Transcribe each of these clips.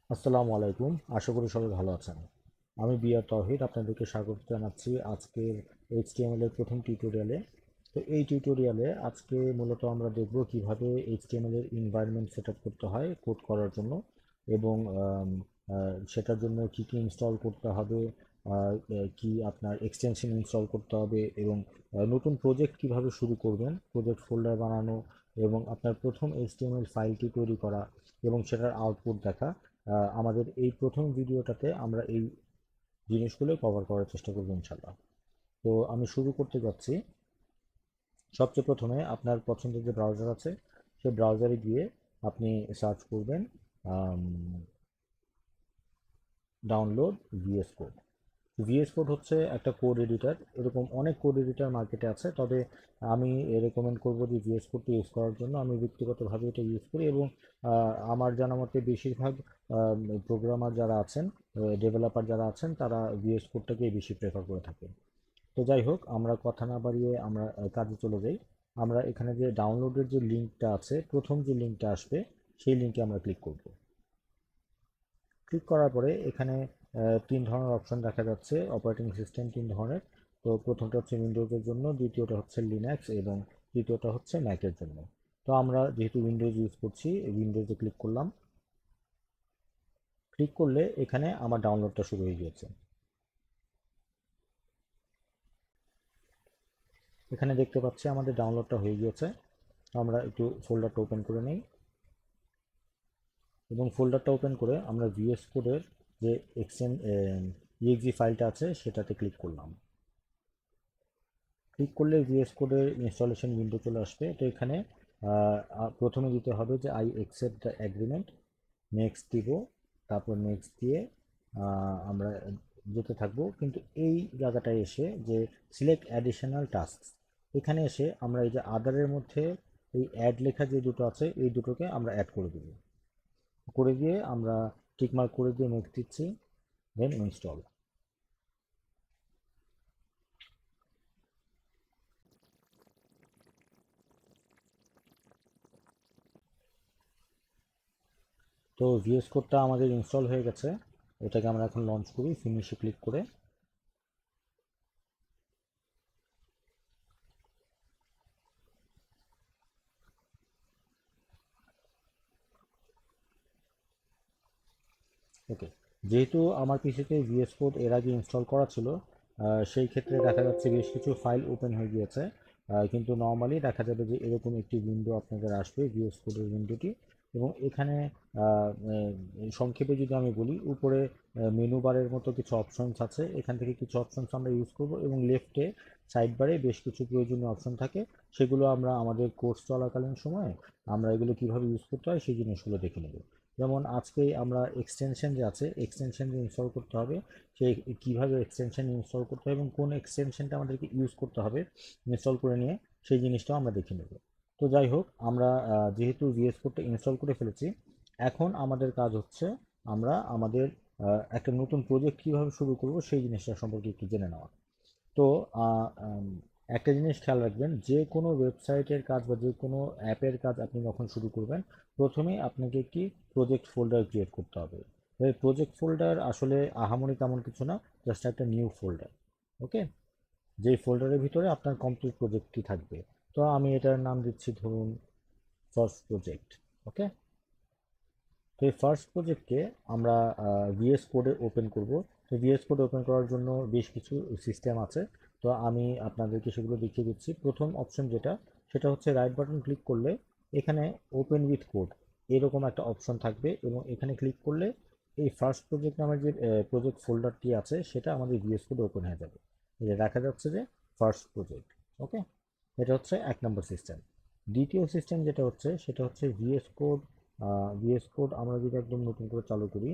আসসালামু আলাইকুম। আশা করি সবাই ভালো আছেন। আমি বিআর তৌহিদ, আপনাদেরকে স্বাগত জানাচ্ছি আজকের এইচটিএমএল এর প্রথম টিউটোরিয়ালে। তো এই টিউটোরিয়ালে আজকে মূলত আমরা দেখব কিভাবে এইচটিএমএল এর এনভায়রনমেন্ট সেটআপ করতে হয় কোড করার জন্য, এবং সেটার জন্য কি কি ইনস্টল করতে হবে, কি আপনার এক্সটেনশন ইনস্টল করতে হবে, এবং নতুন প্রজেক্ট কিভাবে শুরু করবেন, প্রজেক্ট ফোল্ডার বানানো, এবং আপনার প্রথম এইচটিএমএল ফাইলটি তৈরি করা এবং সেটার আউটপুট দেখা। আমাদের এই প্রথম ভিডিওটাতে আমরা এই জিনিসগুলো কভার করার চেষ্টা করব ইনশাল্লাহ। তো আমি শুরু করতে যাচ্ছি। সবচেয়ে প্রথমে আপনার পছন্দের যে ব্রাউজার আছে সেই ব্রাউজারে গিয়ে আপনি সার্চ করবেন download VS code. VS code হচ্ছে একটা কোড এডিটর। এরকম অনেক কোড এডিটর মার্কেটে আছে, তবে আমি রেকমেন্ড করব যে ভিএস কোডটি ইউজ করার জন্য। আমি ব্যক্তিগতভাবে এটা ইউজ করি, এবং আমার জানা মতে বেশিরভাগ প্রোগ্রামার যারা আছেন, ডেভেলপার যারা আছেন, তারা ভিএস কোডটাকেই বেশি প্রেফার করে থাকেন। তো যাই হোক, আমরা কথা না বাড়িয়ে আমরা কাজে চলে যাই। আমরা এখানে যে ডাউনলোডের যে লিঙ্কটা আছে, প্রথম যে লিঙ্কটা আসবে সেই লিঙ্কে আমরা ক্লিক করব। ক্লিক করার পরে এখানে তিন ধরনের অপশন দেখা যাচ্ছে। অপারেটিং সিস্টেম তিন ধরনের। তো প্রথমটা হচ্ছে উইন্ডোজের জন্য, দ্বিতীয়টা হচ্ছে লিনাক্স, এবং তৃতীয়টা হচ্ছে ম্যাকের জন্য। তো আমরা যেহেতু উইন্ডোজ ইউজ করছি, উইন্ডোজে ক্লিক করলাম। ক্লিক করলে এখানে আমার ডাউনলোডটা শুরু হয়ে গিয়েছে। এখানে দেখতে পাচ্ছি আমাদের ডাউনলোডটা হয়ে গিয়েছে। তো আমরা একটু ফোল্ডারটা ওপেন করে নিই, এবং ফোল্ডারটা ওপেন করে আমরা ভিএস কোডের যে exe ফাইলটা আছে সেটাতে ক্লিক করলাম। ক্লিক করলে ভিএস কোডের ইনস্টলেশন উইন্ডো চলে আসবে। তো এখানে প্রথমে দিতে হবে যে I accept the agreement, next দিব, তারপর নেক্সট দিয়ে আমরা যেতে থাকবো। কিন্তু এই জায়গাটায় এসে যে সিলেক্ট অ্যাডিশনাল টাস্ক, এখানে এসে আমরা এই যে আদারের মধ্যে এই অ্যাড লেখা যে দুটো আছে এই দুটোকে আমরা অ্যাড করে দেব। করে দিয়ে আমরা টিকমার্ক করে দিয়ে নেক্সট দিচ্ছি, দেন ইনস্টল। তো ভিএস কোডটা আমাদের ইনস্টল হয়ে গেছে। এটাকে আমরা এখন লঞ্চ করি ফিনিশে ক্লিক করে। ওকে, যেহেতু আমার পিসিতে ভিএস কোড এর আগে ইনস্টল করা ছিল, সেই ক্ষেত্রে দেখা যাচ্ছে বেশ কিছু ফাইল ওপেন হয়ে গিয়েছে। কিন্তু নর্মালি দেখা যাবে যে এরকম একটি উইন্ডো আপনাদের আসবে, ভিএস কোডের উইন্ডোটি। এবং এখানে সংক্ষেপে যদি আমি বলি, উপরে মেনু বারের মতো কিছু অপশনস আছে। এখান থেকে কিছু অপশনস আমরা ইউজ করব, এবং লেফটে সাইড বারে বেশ কিছু প্রয়োজনীয় অপশন থাকে। সেগুলো আমরা আমাদের কোর্স চলাকালীন সময়ে আমরা এগুলো কিভাবে ইউজ করতে হয় সেই জিনিসগুলো দেখে নেব। যেমন আজকে আমরা এক্সটেনশন যে আছে, এক্সটেনশন যে ইনস্টল করতে হবে, সেই কীভাবে এক্সটেনশন ইনস্টল করতে হবে এবং কোন এক্সটেনশনটা আমাদেরকে ইউজ করতে হবে ইনস্টল করে নিয়ে, সেই জিনিসটাও আমরা দেখে নেব। তো যাই হোক, আমরা যেহেতু ভিএস কোডটা ইনস্টল করে ফেলেছি, এখন আমাদের কাজ হচ্ছে আমরা আমাদের একটা নতুন প্রজেক্ট কীভাবে শুরু করব সেই জিনিসটা সম্পর্কে একটু জেনে নেওয়া। তো একটা জিনিস খেয়াল রাখবেন, যে কোনো ওয়েবসাইটের কাজ বা যে কোনো অ্যাপের কাজ আপনি যখন শুরু করবেন, প্রথমে আপনাকে একটি প্রজেক্ট ফোল্ডার ক্রিয়েট করতে হবে। এই প্রজেক্ট ফোল্ডার আসলে আহামরি তেমন কিছু না, জাস্ট একটা নিউ ফোল্ডার। ওকে, যেই ফোল্ডারের ভিতরে আপনার কমপ্লিট প্রজেক্টটি থাকবে। তো আমি এটার নাম দিচ্ছি ধরুন ফার্স্ট প্রজেক্ট। ওকে, তো এই ফার্স্ট প্রজেক্টকে আমরা ভিএস কোডে ওপেন করব। তো ভিএস কোড ওপেন করার জন্য বেশ কিছু সিস্টেম আছে। তো আমি আপনাদেরকে সেগুলো দেখিয়ে দিচ্ছি। প্রথম অপশন যেটা, সেটা হচ্ছে রাইট বাটন ক্লিক করলে এখানে ওপেন উইথ কোড এরকম একটা অপশন থাকবে, এবং এখানে ক্লিক করলে এই ফার্স্ট প্রজেক্ট নামের যে প্রজেক্ট ফোল্ডারটি আছে সেটা আমাদের ভিএস কোডে ওপেন হয়ে যাবে। এই যে দেখা যাচ্ছে যে ফার্স্ট প্রজেক্ট। ওকে, এটা হচ্ছে এক নম্বর সিস্টেম। দ্বিতীয় সিস্টেম যেটা হচ্ছে সেটা হচ্ছে ভিএস কোড। ভিএস কোড আমরা যদি একদম নতুন করে চালু করি,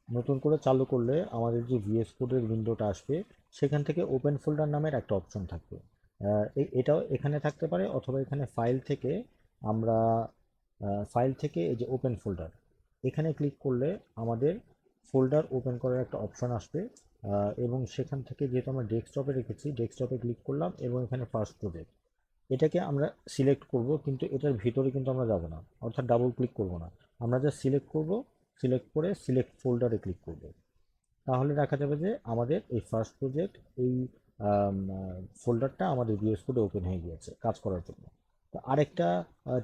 নতুন করে চালু করলে আমাদের যে ভিএস কোডের উইন্ডোটা আসবে, সেখান থেকে ওপেন ফোল্ডার নামের একটা অপশন থাকবে। এটাও এখানে থাকতে পারে, অথবা এখানে ফাইল থেকে আমরা ফাইল থেকে এই যে ওপেন ফোল্ডার, এখানে ক্লিক করলে আমাদের ফোল্ডার ওপেন করার একটা অপশন আসবে। এবং সেখান থেকে যেহেতু আমরা ডেস্কটপে রেখেছি, ডেস্কটপে ক্লিক করলাম এবং এখানে ফার্স্ট প্রজেক্ট, এটাকে আমরা সিলেক্ট করব, কিন্তু এটার ভিতরে কিন্তু আমরা যাব না, অর্থাৎ ডাবল ক্লিক করব না। আমরা যা সিলেক্ট করব, সিলেক্ট করে সিলেক্ট ফোল্ডারে ক্লিক করব। তাহলে দেখা যাবে যে আমাদের এই ফার্স্ট প্রজেক্ট, এই ফোল্ডারটা আমাদের ভিএস কোডে ওপেন হয়ে গিয়েছে কাজ করার জন্য। তো আরেকটা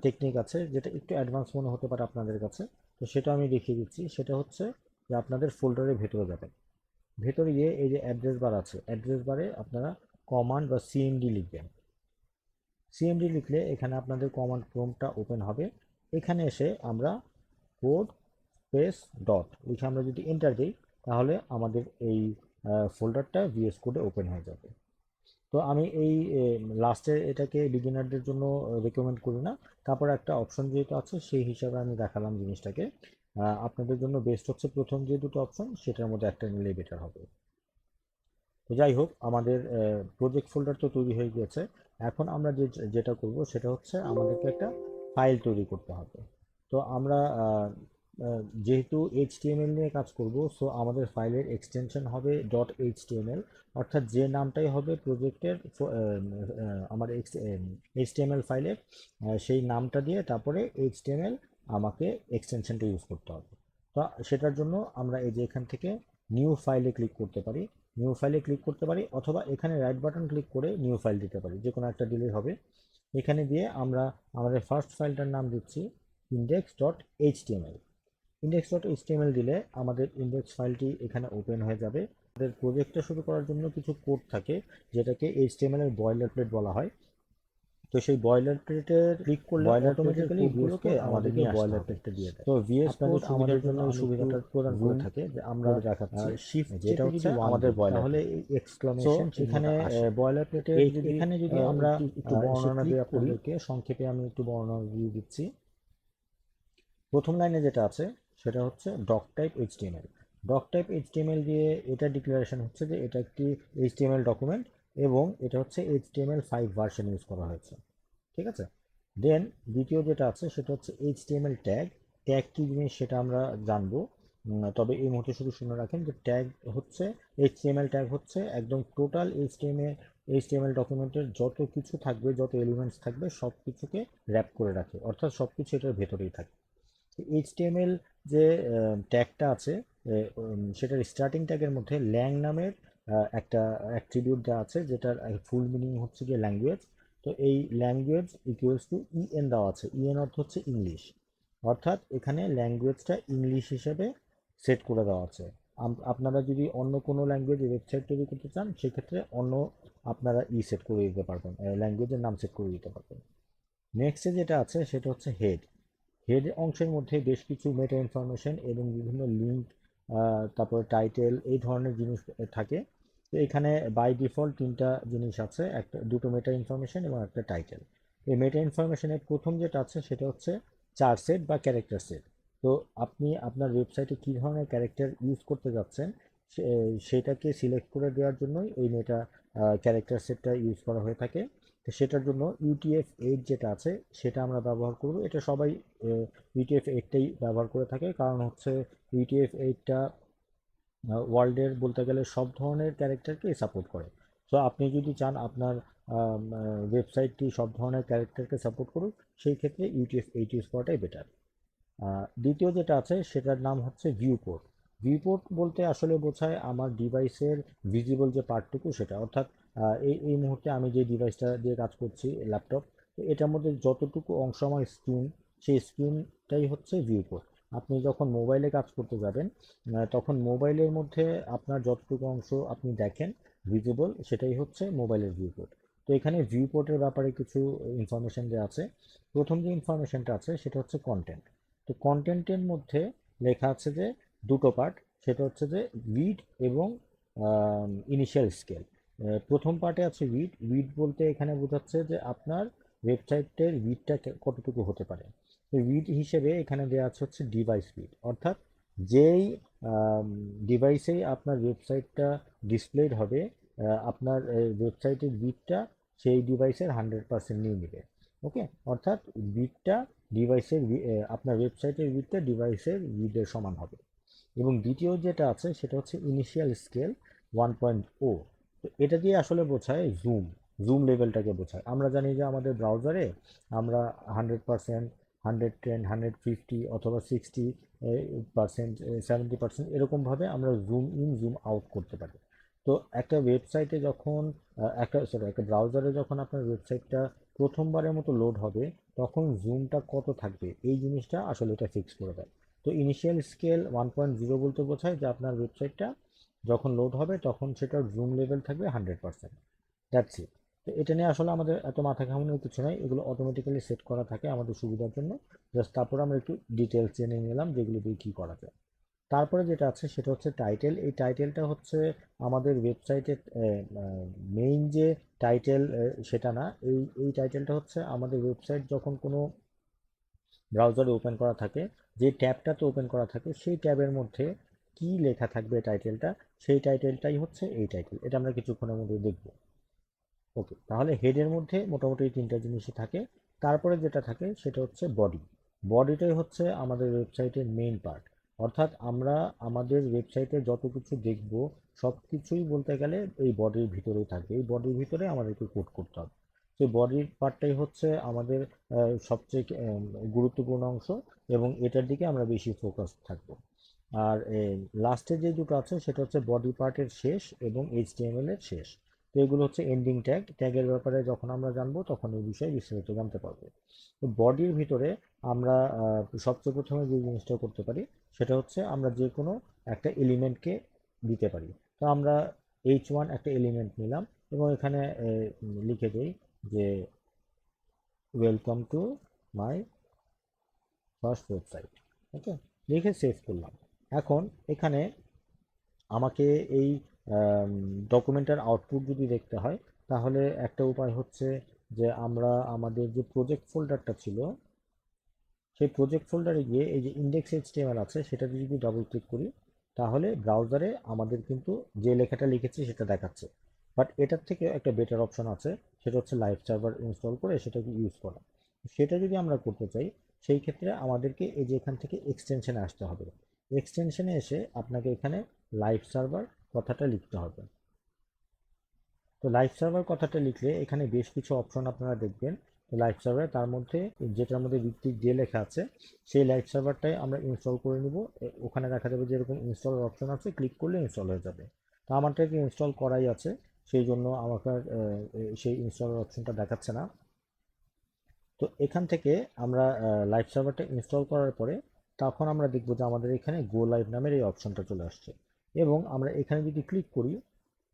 টেকনিক আছে যেটা একটু অ্যাডভান্স মনে হতে পারে আপনাদের কাছে, তো সেটা আমি দেখিয়ে দিচ্ছি। সেটা হচ্ছে যে আপনাদের ফোল্ডারের ভেতরে যাবেন, ভেতরে গিয়ে এই যে অ্যাড্রেস বার আছে, অ্যাড্রেস বারে আপনারা কমান্ড বা সিএমডি লিখবেন। সিএমডি লিখলে এখানে আপনাদের কমান্ড প্রম্পটটা ওপেন হবে। এখানে এসে আমরা কোড স্পেস ডট লিখে আমরা যদি এন্টার দিই, তাহলে আমাদের এই ফোল্ডারটা ভিএস কোডে ওপেন হয়ে যাবে। তো আমি এই লাস্টের এটাকে বিগিনারদের জন্য রেকমেন্ড করি না। তারপর একটা অপশন যেহেতু আছে সেই হিসাবে আমি দেখালাম জিনিসটাকে। আপনাদের জন্য বেস্ট হচ্ছে প্রথম যে দুটো অপশন সেটার মধ্যে একটা নিলেই বেটার হবে। তো যাই হোক, আমাদের প্রজেক্ট ফোল্ডার তো তৈরি হয়ে গিয়েছে। এখন আমরা যেটা করব সেটা হচ্ছে আমাদেরকে একটা ফাইল তৈরি করতে হবে। তো আমরা যেহেতু এইচটিএমএল নিয়ে কাজ করব, সো আমাদের ফাইলের এক্সটেনশন হবে ডট এইচটিএমএল, অর্থাৎ যে নামটাই হবে প্রজেক্টের আমার এইচটিএমএল ফাইলের সেই নামটা দিয়ে তারপরে এইচটিএমএল আমাকে এক্সটেনশনটা ইউজ করতে হবে। তো সেটার জন্য আমরা এই যে এখান থেকে নিউ ফাইলে ক্লিক করতে পারি, নিউ ফাইলে ক্লিক করতে পারি, অথবা এখানে রাইট বাটন ক্লিক করে নিউ ফাইল দিতে পারি, যে কোনো একটা দিলেই হবে। এখানে দিয়ে আমরা আমাদের ফার্স্ট ফাইলটার নাম দিচ্ছি index dot HTML. Index dot HTML দিলে আমাদের ইন্ডেক্স ফাইলটি এখানে ওপেন হয়ে যাবে। আমাদের প্রজেক্টটা শুরু করার জন্য কিছু কোড থাকে যেটাকে এইচটিএমএল এর বয়লার প্লেট বলা হয়। তো সেই বয়লার প্লেটে ক্লিক করলে অটোমেটিক্যালি কোডগুলোকে আমাদেরকে বয়লার প্লেটটা দিয়ে দেয়। তো ভিএস কোড আমাদের জন্য এই সুবিধাটা প্রদান করে থাকে যে আমরা দেখাচ্ছি শিফট যেটা হচ্ছে আমাদের বয়লার, তাহলে এই এক্সক্লামেশন এখানে বয়লার প্লেটে এখানে যদি আমরা একটু বর্ণনা দিই আপনাদেরকে সংক্ষেপে, আমি একটু বর্ণনা দিয়ে দিচ্ছি। প্রথম লাইনে যেটা আছে সেটা হচ্ছে doc type HTML. Doc type HTML দিয়ে এটা ডিক্লারেশন হচ্ছে যে এটা একটি এইচটিএমএল ডকুমেন্ট এবং এটা হচ্ছে HTML5 ভার্সন ইউজ করা হয়েছে। ঠিক আছে। দেন দ্বিতীয় যেটা আছে সেটা হচ্ছে এইচটিএমএল ট্যাগ। ট্যাগ কি জিনিস সেটা আমরা জানবো, তবে এই মুহূর্তে শুধু শুনে রাখেন যে ট্যাগ হচ্ছে, এইচটিএমএল ট্যাগ হচ্ছে একদম টোটাল এইচটিএমএল ডকুমেন্টের যত কিছু থাকবে, যত এলিমেন্টস থাকবে সব কিছুকে র্যাপ করে রাখে, অর্থাৎ সব কিছু এটার ভেতরেই থাকে। এইচটিএমএল যে ট্যাগটা আছে সেটার স্টার্টিং ট্যাগের মধ্যে ল্যাং নামের একটা অ্যাট্রিবিউট দেওয়া আছে, যেটার ফুল মিনিং হচ্ছে গিয়ে ল্যাঙ্গুয়েজ। তো এই ল্যাঙ্গুয়েজ ইকুয়ালস টু ইএন দেওয়া আছে, ইএন অর্থ হচ্ছে ইংলিশ, অর্থাৎ এখানে ল্যাঙ্গুয়েজটা ইংলিশ হিসেবে সেট করে দেওয়া আছে। আপনারা যদি অন্য কোনো ল্যাঙ্গুয়েজে ওয়েবসাইট তৈরি করতে চান সেক্ষেত্রে অন্য আপনারা সেট করে দিতে পারবেন, ল্যাঙ্গুয়েজের নাম সেট করে দিতে পারবেন। নেক্সটে যেটা আছে সেটা হচ্ছে হেড। হেড অংশের মধ্যে বেশ কিছু মেটা ইনফরমেশন এবং বিভিন্ন লিঙ্ক, তারপরে টাইটেল, এই ধরনের জিনিস থাকে। তো এখানে বাই ডিফল্ট তিনটা জিনিস আছে, একটা দুটো মেটা ইনফরমেশন এবং একটা টাইটেল। এই মেটা ইনফরমেশনের প্রথম যেটা আছে সেটা হচ্ছে চার সেট বা ক্যারেক্টার সেট। তো আপনি আপনার ওয়েবসাইটে কী ধরনের ক্যারেক্টার ইউজ করতে যাচ্ছেন সেটাকে সিলেক্ট করে দেওয়ার জন্যই এই মেটা ক্যারেক্টার সেটটা ইউজ করা হয়ে থাকে। তো সেটার জন্য UTF-8 যেটা আছে সেটা আমরা ব্যবহার করব। এটা সবাই UTF-8টাই ব্যবহার করে থাকে, কারণ হচ্ছে UTF-8টা ওয়ার্ল্ডের বলতে গেলে সব ধরনের ক্যারেক্টারকে সাপোর্ট করে। সো আপনি যদি চান আপনার ওয়েবসাইটটি সব ধরনের ক্যারেক্টারকে সাপোর্ট করুক, সেই ক্ষেত্রে UTF-8 ইউজ করাটাই বেটার। দ্বিতীয় যেটা আছে সেটার নাম হচ্ছে ভিউপোর্ট। ভিউপোর্ট বলতে আসলে বোঝায় আমার ডিভাইসের ভিজিবল যে পার্টটুকু সেটা, অর্থাৎ এই মুহূর্তে আমি যে ডিভাইসটা দিয়ে কাজ করছি ল্যাপটপ, তো এটার মধ্যে যতটুকু অংশ আমার স্ক্রিন, সেই স্ক্রিনটাই হচ্ছে ভিউপোর্ট। আপনি যখন মোবাইলে কাজ করতে যাবেন তখন মোবাইলের মধ্যে আপনার যতটুকু অংশ আপনি দেখেন ভিজিবল, সেটাই হচ্ছে মোবাইলের ভিউপোর্ট। তো এখানে ভিউপোর্টের ব্যাপারে কিছু ইনফরমেশন দেওয়া আছে। প্রথম যে ইনফরমেশনটা আছে সেটা হচ্ছে কন্টেন্ট। তো কন্টেন্টের মধ্যে লেখা আছে যে দুটো পার্ট, সেটা হচ্ছে যে উইড এবং ইনিশিয়াল স্কেল। প্রথম পার্টে আছে উইড। উইড বলতে এখানে বোঝাচ্ছে যে আপনার ওয়েবসাইটের উইডটা কতটুকু হতে পারে। তো উইড হিসেবে এখানে দেওয়া আছে হচ্ছে ডিভাইস উইড, অর্থাৎ যেই ডিভাইসেই আপনার ওয়েবসাইটটা ডিসপ্লেড হবে আপনার ওয়েবসাইটের উইডটা সেই ডিভাইসের 100% নিয়ে নেবে। ওকে, অর্থাৎ উইডটা ডিভাইসের আপনার ওয়েবসাইটের উইডটা ডিভাইসের উইডের সমান হবে। এবং দ্বিতীয় যেটা আছে সেটা হচ্ছে ইনিশিয়াল স্কেল 1.0। তো এটা দিয়ে আসলে বোঝায় জুম। জুম লেভেলটাকে বোঝায়। আমরা জানি যে আমাদের ব্রাউজারে আমরা 100%, 110, 150 অথবা 60%, 70% এরকমভাবে আমরা জুম ইন জুম আউট করতে পারি। তো একটা ওয়েবসাইটে যখন একটা ব্রাউজারে যখন আপনার ওয়েবসাইটটা প্রথমবারের মতো লোড হবে, তখন জুমটা কত থাকবে এই জিনিসটা আসলে এটা ফিক্স করে দেয়। তো ইনিশিয়াল স্কেল 1.0 বলতে বোঝায় যে আপনার ওয়েবসাইটটা যখন লোড হবে তখন সেটার জুম লেভেল থাকবে 100%। That's it. তো এটা নিয়ে আসলে আমাদের এত মাথা ঘামানোর কিছু নাই, এগুলো অটোমেটিক্যালি সেট করা থাকে আমাদের সুবিধার জন্য। জাস্ট তারপরে আমরা একটু ডিটেলস জেনে নিলাম যেগুলো দিয়ে কী করা যায়। তারপরে যেটা আছে সেটা হচ্ছে টাইটেল। এই টাইটেলটা হচ্ছে আমাদের ওয়েবসাইটের মেইন যে টাইটেল সেটা না। এই টাইটেলটা হচ্ছে আমাদের ওয়েবসাইট যখন কোনো ব্রাউজারে ওপেন করা থাকে, যে ট্যাবটাতে ওপেন করা থাকে সেই ট্যাবের মধ্যে কি লেখা থাকবে টাইটেলটা, সেই টাইটেলটাই হচ্ছে এই টাইটেল। এটা আমরা কিছুক্ষণের মধ্যে দেখব। ওকে, তাহলে হেডের মধ্যে মোটামুটি এই তিনটা জিনিসই থাকে। তারপরে যেটা থাকে সেটা হচ্ছে বডি। বডিটাই হচ্ছে আমাদের ওয়েবসাইটের মেইন পার্ট। অর্থাৎ আমরা আমাদের ওয়েবসাইটে যত কিছু দেখব সব কিছুই বলতে গেলে এই বডির ভিতরেই থাকবে। এই বডির ভিতরে আমাদেরকে কোড করতে হবে। সেই বডির পার্টটাই হচ্ছে আমাদের সবচেয়ে গুরুত্বপূর্ণ অংশ, এবং এটার দিকে আমরা বেশি ফোকাস থাকবো। আর লাস্টে যে দুটো আছে সেটা হচ্ছে বডি পার্টের শেষ এবং এইচটিএমএল এর শেষ। তো এগুলো হচ্ছে এন্ডিং ট্যাগ। ট্যাগের ব্যাপারে যখন আমরা জানবো তখন এই বিষয়ে বিস্তারিত জানতে পারবো। তো বডির ভিতরে আমরা সবচেয়ে প্রথমে যে জিনিসটা করতে পারি সেটা হচ্ছে আমরা যে কোনো একটা এলিমেন্টকে দিতে পারি। তো আমরা H1 একটা এলিমেন্ট নিলাম এবং এখানে লিখে দিই যে welcome to my first website. Okay, লিখে সেভ করলাম। এখন এখানে আমাকে এই ডকুমেন্টের আউটপুট যদি দেখতে হয়, তাহলে একটা উপায় হচ্ছে যে আমরা আমাদের যে প্রজেক্ট ফোল্ডারটা ছিল সেই প্রজেক্ট ফোল্ডারে গিয়ে এই যে ইন্ডেক্স এইচটিএমএল আছে সেটাতে যদি ডবল ক্লিক করি, তাহলে ব্রাউজারে আমাদের কিন্তু যে লেখাটা লিখেছি সেটা দেখাচ্ছে। বাট এটার থেকে একটা বেটার অপশন আছে, সেটা হচ্ছে লাইভ সার্ভার ইনস্টল করে সেটাকে ইউজ করা। সেটা যদি আমরা করতে চাই, সেই ক্ষেত্রে আমাদেরকে এই যে এখান থেকে এক্সটেনশনে আসতে হবে। এক্সটেনশনে এসে আপনাকে এখানে লাইভ সার্ভার কথাটা লিখতে হবে। তো লাইভ সার্ভার কথাটা লিখলে এখানে বেশ কিছু অপশন আপনারা দেখবেন। তো লাইভ সার্ভার তার মধ্যে যেটার মধ্যে ভিত্তিক যে লেখা আছে সেই লাইভ সার্ভারটাই আমরা ইনস্টল করে নিব। ওখানে দেখা যাবে যে এরকম ইনস্টলের অপশন আছে, ক্লিক করলে ইনস্টল হয়ে যাবে। তো আমারটাকে ইনস্টল করাই আছে, সেই জন্য আমাকে আর, সেই ইনস্টলের অপশনটা দেখাচ্ছে না। তো এখান থেকে আমরা লাইভ সার্ভারটা ইনস্টল করার পরে তখন আমরা দেখব যে আমাদের এখানে গো লাইভ নামের এই অপশনটা চলে আসছে, এবং আমরা এখানে যদি ক্লিক করি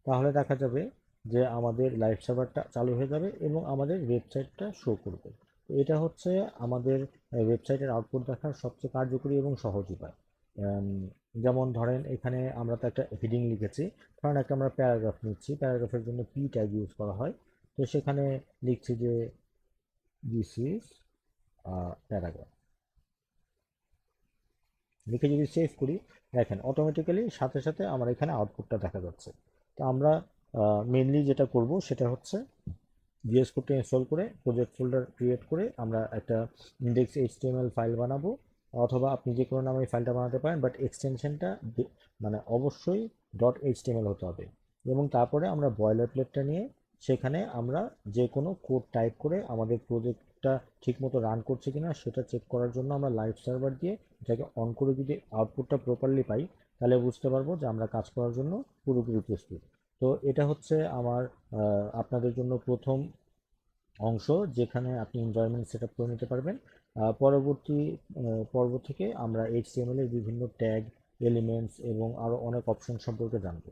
তাহলে দেখা যাবে যে আমাদের লাইভ সার্ভারটা চালু হয়ে যাবে এবং আমাদের ওয়েবসাইটটা শো করবে। তো এটা হচ্ছে আমাদের ওয়েবসাইটের আউটপুট দেখার সবচেয়ে কার্যকরী এবং সহজ উপায়। আম, যেমন ধরেন এখানে আমরা তো একটা হেডিং লিখেছি, ধরেন একটা আমরা প্যারাগ্রাফ নিচ্ছি, প্যারাগ্রাফের জন্য পি ট্যাগ ইউজ করা হয়। তো সেখানে লিখছি যে দিস ইজ প্যারাগ্রাফ, লিখে যদি সেভ করি, দেখেন অটোমেটিক্যালি সাথে সাথে আমার এখানে আউটপুটটা দেখা যাচ্ছে। তো আমরা মেনলি যেটা করব সেটা হচ্ছে ভিএস কোডটা ইনস্টল করে প্রজেক্ট ফোল্ডার ক্রিয়েট করে আমরা একটা ইন্ডেক্স এইচটিএমএল ফাইল বানাবো, অথবা আপনি যে কোনো নামে ফাইলটা বানাতে পারেন, বাট এক্সটেনশনটা মানে অবশ্যই ডট এইচটিএমএল হতে হবে। এবং তারপরে আমরা বয়লার প্লেটটা নিয়ে সেখানে আমরা যে কোনো কোড টাইপ করে আমাদের প্রজেক্টটা ঠিকমতো রান করছে কিনা সেটা চেক করার জন্য আমরা লাইভ সার্ভার দিয়ে এটাকে অন করে যদি আউটপুটটা প্রপারলি পাই, তাহলে বুঝতে পারবো যে আমরা কাজ করার জন্য পুরোপুরি প্রস্তুত। তো এটা হচ্ছে আমার আপনাদের জন্য প্রথম অংশ, যেখানে আপনি এনভায়রনমেন্ট সেট আপ করে নিতে পারবেন। পরবর্তী পর্ব থেকে আমরা এইচটিএমএল এর বিভিন্ন ট্যাগ, এলিমেন্টস এবং আরও অনেক অপশন সম্পর্কে জানবো।